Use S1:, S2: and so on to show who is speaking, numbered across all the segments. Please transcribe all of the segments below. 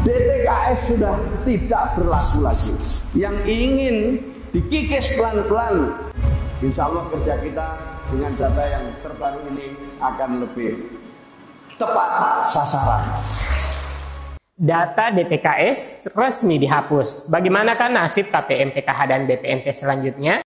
S1: DTKS sudah tidak berlaku lagi. Yang ingin dikikis pelan-pelan, insya Allah kerja kita dengan data yang terbaru ini akan lebih tepat sasaran.
S2: Data DTKS resmi dihapus. Bagaimanakah nasib KPM, PKH, dan BPNT selanjutnya?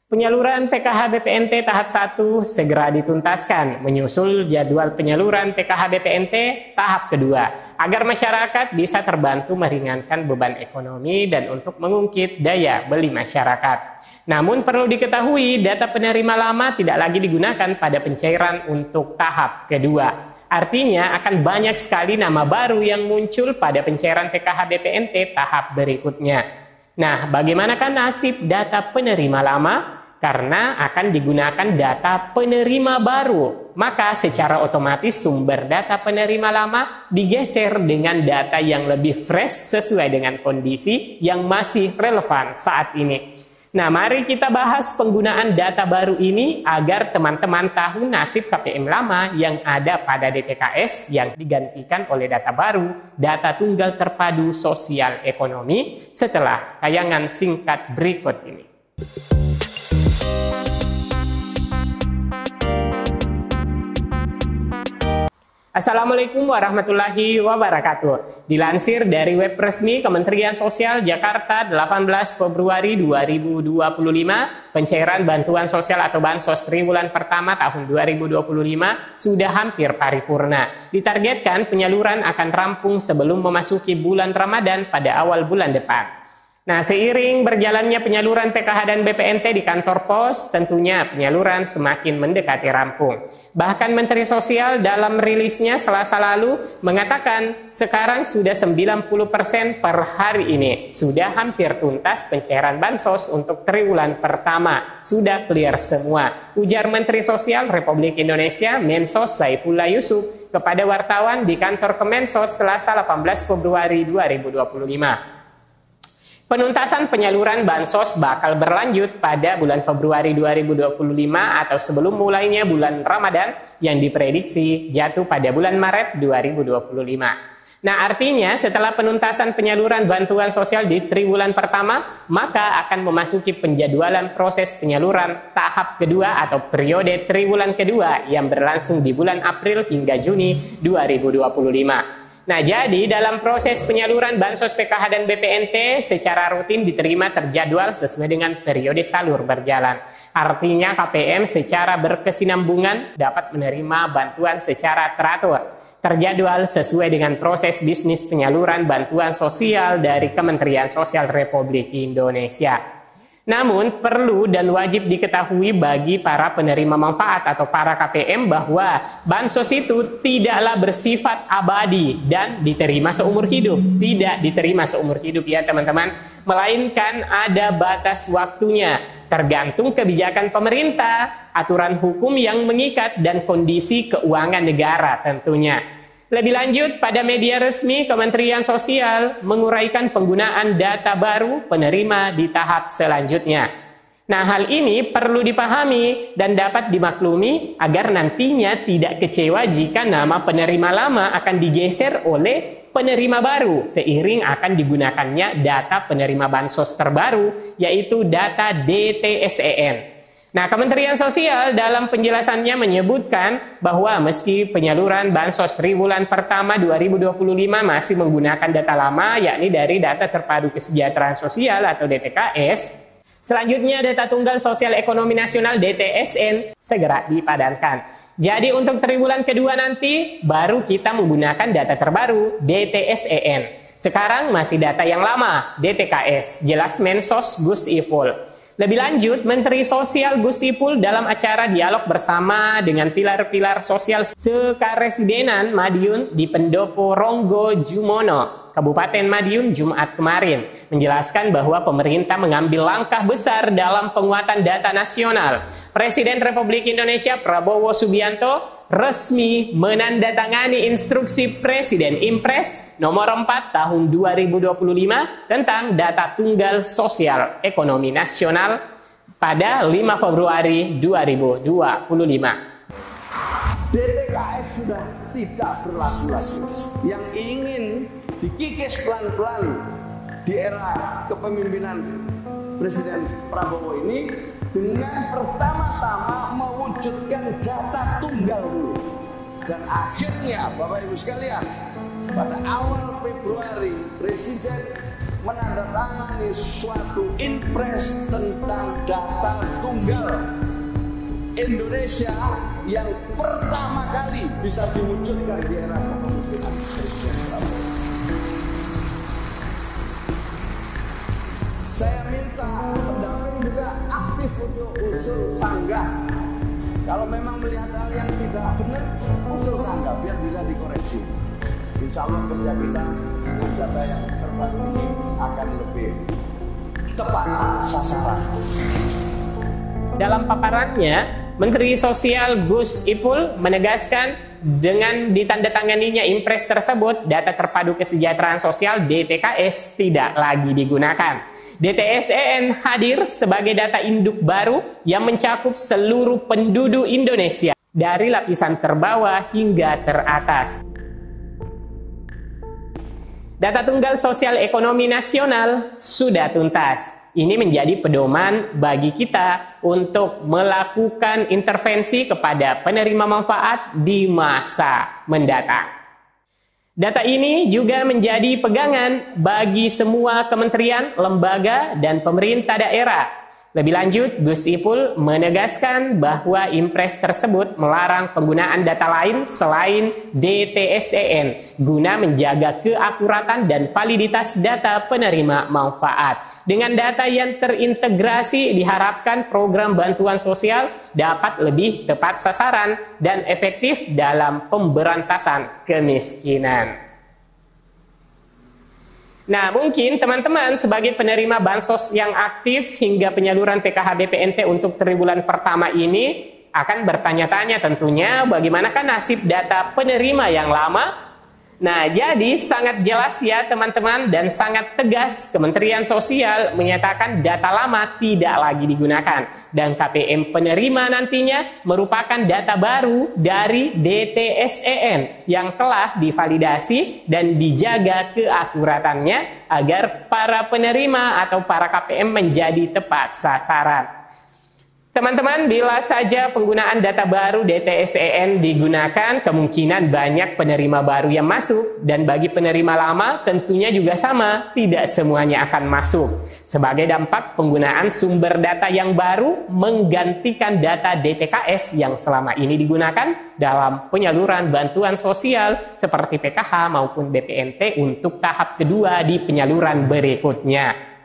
S2: Penyaluran PKH BPNT tahap 1 segera dituntaskan, menyusul jadwal penyaluran PKH BPNT tahap kedua, agar masyarakat bisa terbantu meringankan beban ekonomi dan untuk mengungkit daya beli masyarakat. Namun perlu diketahui, data penerima lama tidak lagi digunakan pada pencairan untuk tahap kedua. Artinya akan banyak sekali nama baru yang muncul pada pencairan PKH BPNT tahap berikutnya. Nah, bagaimanakah nasib data penerima lama? Karena akan digunakan data penerima baru, maka secara otomatis sumber data penerima lama digeser dengan data yang lebih fresh sesuai dengan kondisi yang masih relevan saat ini. Nah, mari kita bahas penggunaan data baru ini agar teman-teman tahu nasib KPM lama yang ada pada DTKS yang digantikan oleh data baru, data tunggal terpadu sosial ekonomi, setelah tayangan singkat berikut ini. Assalamualaikum warahmatullahi wabarakatuh. Dilansir dari web resmi Kementerian Sosial Jakarta 18 Februari 2025, pencairan bantuan sosial atau bansos triwulan pertama tahun 2025 sudah hampir paripurna. Ditargetkan penyaluran akan rampung sebelum memasuki bulan Ramadan pada awal bulan depan. Nah, seiring berjalannya penyaluran PKH dan BPNT di kantor pos, tentunya penyaluran semakin mendekati rampung. Bahkan Menteri Sosial dalam rilisnya Selasa lalu mengatakan sekarang sudah 90% per hari ini. Sudah hampir tuntas pencairan bansos untuk triwulan pertama. Sudah clear semua, ujar Menteri Sosial Republik Indonesia Mensos Saifullah Yusuf kepada wartawan di kantor Kemensos Selasa 18 Februari 2025. Penuntasan penyaluran bansos bakal berlanjut pada bulan Februari 2025 atau sebelum mulainya bulan Ramadan yang diprediksi jatuh pada bulan Maret 2025. Nah, artinya setelah penuntasan penyaluran bantuan sosial di triwulan pertama, maka akan memasuki penjadwalan proses penyaluran tahap kedua atau periode triwulan kedua yang berlangsung di bulan April hingga Juni 2025. Nah, jadi dalam proses penyaluran bansos PKH dan BPNT secara rutin diterima terjadwal sesuai dengan periode salur berjalan. Artinya KPM secara berkesinambungan dapat menerima bantuan secara teratur, terjadwal sesuai dengan proses bisnis penyaluran bantuan sosial dari Kementerian Sosial Republik Indonesia. Namun perlu dan wajib diketahui bagi para penerima manfaat atau para KPM bahwa bansos itu tidaklah bersifat abadi dan diterima seumur hidup. Tidak diterima seumur hidup ya teman-teman, melainkan ada batas waktunya, tergantung kebijakan pemerintah, aturan hukum yang mengikat, dan kondisi keuangan negara tentunya. Lebih lanjut, pada media resmi Kementerian Sosial menguraikan penggunaan data baru penerima di tahap selanjutnya. Nah, hal ini perlu dipahami dan dapat dimaklumi agar nantinya tidak kecewa jika nama penerima lama akan digeser oleh penerima baru seiring akan digunakannya data penerima bansos terbaru, yaitu data DTSEN. Nah, Kementerian Sosial dalam penjelasannya menyebutkan bahwa meski penyaluran bansos triwulan pertama 2025 masih menggunakan data lama, yakni dari data terpadu kesejahteraan sosial atau DTKS, selanjutnya data tunggal sosial ekonomi nasional DTSN segera dipadankan. Jadi untuk triwulan kedua nanti baru kita menggunakan data terbaru DTSEN. Sekarang masih data yang lama DTKS, jelas Mensos Gus Ipul. Lebih lanjut, Menteri Sosial Gus Ipul dalam acara dialog bersama dengan pilar-pilar sosial sekaresidenan Madiun di Pendopo Ronggo Jumono, Kabupaten Madiun Jumat kemarin, menjelaskan bahwa pemerintah mengambil langkah besar dalam penguatan data nasional. Presiden Republik Indonesia Prabowo Subianto resmi menandatangani instruksi Presiden Impres nomor 4 tahun 2025 tentang data tunggal sosial ekonomi nasional pada 5 Februari 2025.
S1: DTKS sudah tidak berlaku lagi. Yang ingin dikikis pelan-pelan di era kepemimpinan Presiden Prabowo ini dengan pertama-tama mewujudkan data tunggal dulu. Dan akhirnya Bapak Ibu sekalian, pada awal Februari Presiden menandatangani suatu impres tentang data tunggal Indonesia yang pertama kali bisa diwujudkan di era kepemimpinan Presiden Prabowo. Saya minta pendamping juga aktif untuk usul sanggah. Kalau memang melihat hal yang tidak benar, usul sanggah biar bisa dikoreksi. Insya Allah kerja kita dengan data yang terbaru ini akan lebih tepat sasaran.
S2: Dalam paparannya, Menteri Sosial Gus Ipul menegaskan dengan ditandatanganinya impres tersebut, data terpadu kesejahteraan sosial DTKS tidak lagi digunakan. DTSEN hadir sebagai data induk baru yang mencakup seluruh penduduk Indonesia dari lapisan terbawah hingga teratas. Data tunggal sosial ekonomi nasional sudah tuntas. Ini menjadi pedoman bagi kita untuk melakukan intervensi kepada penerima manfaat di masa mendatang. Data ini juga menjadi pegangan bagi semua kementerian, lembaga, dan pemerintah daerah. Lebih lanjut, Gus Ipul menegaskan bahwa impres tersebut melarang penggunaan data lain selain DTSEN guna menjaga keakuratan dan validitas data penerima manfaat. Dengan data yang terintegrasi, diharapkan program bantuan sosial dapat lebih tepat sasaran dan efektif dalam pemberantasan kemiskinan. Nah, mungkin teman-teman sebagai penerima bansos yang aktif hingga penyaluran PKH BPNT untuk triwulan pertama ini akan bertanya-tanya tentunya bagaimanakah nasib data penerima yang lama. Nah, jadi sangat jelas ya teman-teman dan sangat tegas Kementerian Sosial menyatakan data lama tidak lagi digunakan. Dan KPM penerima nantinya merupakan data baru dari DTSEN yang telah divalidasi dan dijaga keakuratannya agar para penerima atau para KPM menjadi tepat sasaran. Teman-teman, bila saja penggunaan data baru DTSEN digunakan, kemungkinan banyak penerima baru yang masuk. Dan bagi penerima lama tentunya juga sama, tidak semuanya akan masuk. Sebagai dampak penggunaan sumber data yang baru menggantikan data DTKS yang selama ini digunakan dalam penyaluran bantuan sosial seperti PKH maupun BPNT untuk tahap kedua di penyaluran berikutnya.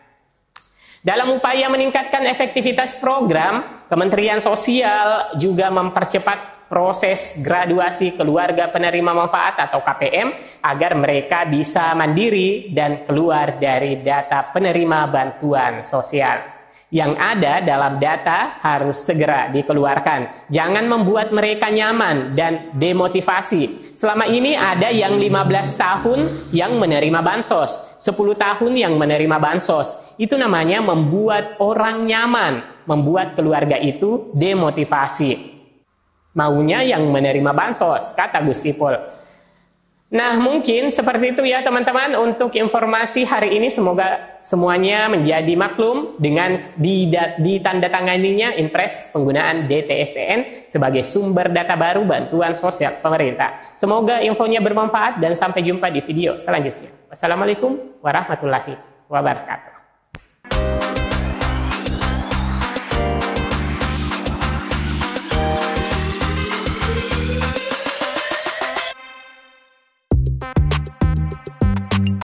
S2: Dalam upaya meningkatkan efektivitas program, Kementerian Sosial juga mempercepat proses graduasi keluarga penerima manfaat atau KPM agar mereka bisa mandiri dan keluar dari data penerima bantuan sosial. Yang ada dalam data harus segera dikeluarkan. Jangan membuat mereka nyaman dan demotivasi. Selama ini ada yang 15 tahun yang menerima bansos, 10 tahun yang menerima bansos. Itu namanya membuat orang nyaman, membuat keluarga itu demotivasi. Maunya yang menerima bansos, kata Gus Ipul. Nah, mungkin seperti itu ya teman-teman untuk informasi hari ini. Semoga semuanya menjadi maklum dengan ditandatanganinya impres penggunaan DTSEN sebagai sumber data baru bantuan sosial pemerintah. Semoga infonya bermanfaat dan sampai jumpa di video selanjutnya. Wassalamualaikum warahmatullahi wabarakatuh.